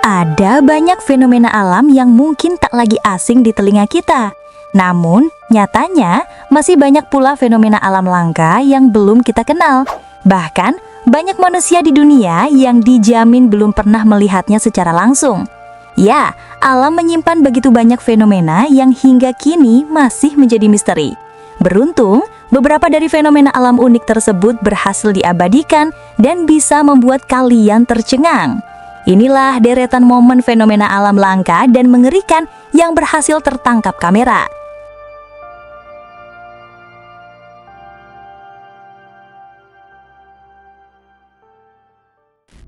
Ada banyak fenomena alam yang mungkin tak lagi asing di telinga kita. Namun, nyatanya masih banyak pula fenomena alam langka yang belum kita kenal. Bahkan, banyak manusia di dunia yang dijamin belum pernah melihatnya secara langsung. Ya, alam menyimpan begitu banyak fenomena yang hingga kini masih menjadi misteri. Beruntung, beberapa dari fenomena alam unik tersebut berhasil diabadikan dan bisa membuat kalian tercengang. Inilah deretan momen fenomena alam langka dan mengerikan yang berhasil tertangkap kamera.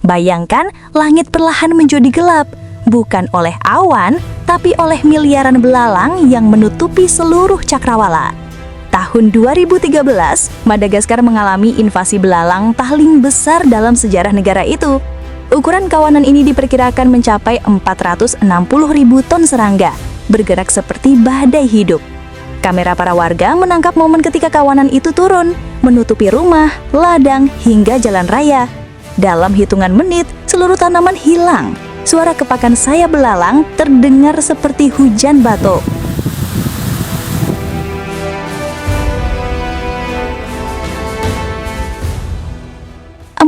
Bayangkan langit perlahan menjadi gelap, bukan oleh awan, tapi oleh miliaran belalang yang menutupi seluruh cakrawala. Tahun 2013, Madagaskar mengalami invasi belalang paling besar dalam sejarah negara itu. Ukuran kawanan ini diperkirakan mencapai 460.000 ton serangga, bergerak seperti badai hidup. Kamera para warga menangkap momen ketika kawanan itu turun, menutupi rumah, ladang, hingga jalan raya. Dalam hitungan menit, seluruh tanaman hilang. Suara kepakan sayap belalang terdengar seperti hujan batu.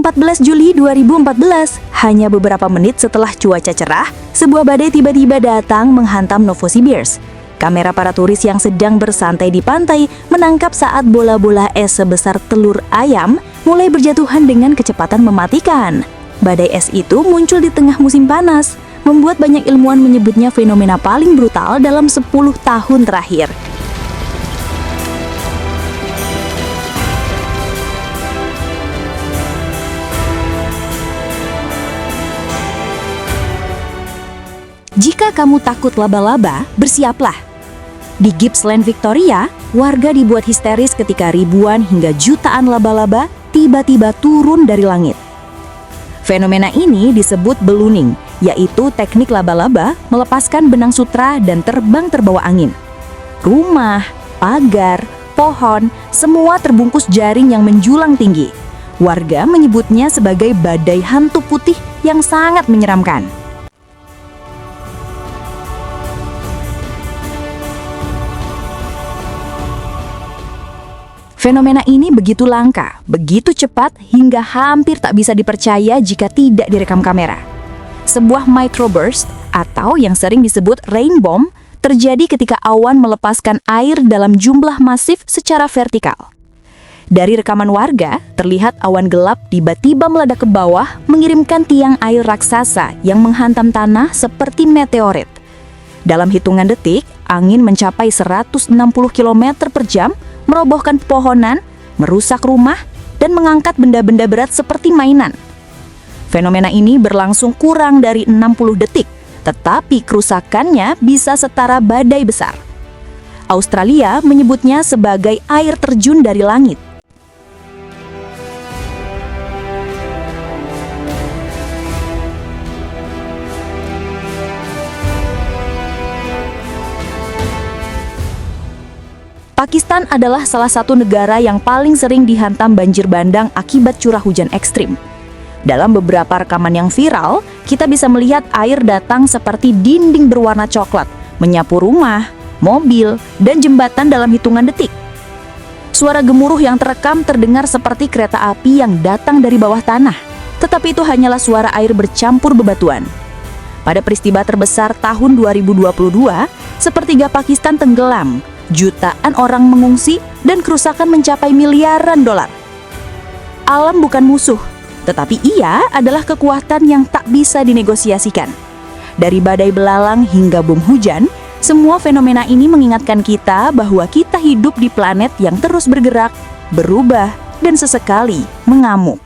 14 Juli 2014, hanya beberapa menit setelah cuaca cerah, sebuah badai tiba-tiba datang menghantam Novosibirsk. Kamera para turis yang sedang bersantai di pantai menangkap saat bola-bola es sebesar telur ayam mulai berjatuhan dengan kecepatan mematikan. Badai es itu muncul di tengah musim panas, membuat banyak ilmuwan menyebutnya fenomena paling brutal dalam 10 tahun terakhir. Jika kamu takut laba-laba, bersiaplah. Di Gippsland, Victoria, warga dibuat histeris ketika ribuan hingga jutaan laba-laba tiba-tiba turun dari langit. Fenomena ini disebut ballooning, yaitu teknik laba-laba melepaskan benang sutra dan terbang terbawa angin. Rumah, pagar, pohon, semua terbungkus jaring yang menjulang tinggi. Warga menyebutnya sebagai badai hantu putih yang sangat menyeramkan. Fenomena ini begitu langka, begitu cepat hingga hampir tak bisa dipercaya jika tidak direkam kamera. Sebuah microburst atau yang sering disebut rain bomb terjadi ketika awan melepaskan air dalam jumlah masif secara vertikal. Dari rekaman warga, terlihat awan gelap tiba-tiba meledak ke bawah mengirimkan tiang air raksasa yang menghantam tanah seperti meteorit. Dalam hitungan detik, angin mencapai 160 km per jam, merobohkan pepohonan, merusak rumah, dan mengangkat benda-benda berat seperti mainan. Fenomena ini berlangsung kurang dari 60 detik, tetapi kerusakannya bisa setara badai besar. Australia menyebutnya sebagai air terjun dari langit. Pakistan adalah salah satu negara yang paling sering dihantam banjir bandang akibat curah hujan ekstrim. Dalam beberapa rekaman yang viral, kita bisa melihat air datang seperti dinding berwarna coklat, menyapu rumah, mobil, dan jembatan dalam hitungan detik. Suara gemuruh yang terekam terdengar seperti kereta api yang datang dari bawah tanah, tetapi itu hanyalah suara air bercampur bebatuan. Pada peristiwa terbesar tahun 2022, sepertiga Pakistan tenggelam, jutaan orang mengungsi, dan kerusakan mencapai miliaran dolar. Alam bukan musuh, tetapi ia adalah kekuatan yang tak bisa dinegosiasikan. Dari badai belalang hingga bom hujan, semua fenomena ini mengingatkan kita bahwa kita hidup di planet yang terus bergerak, berubah, dan sesekali mengamuk.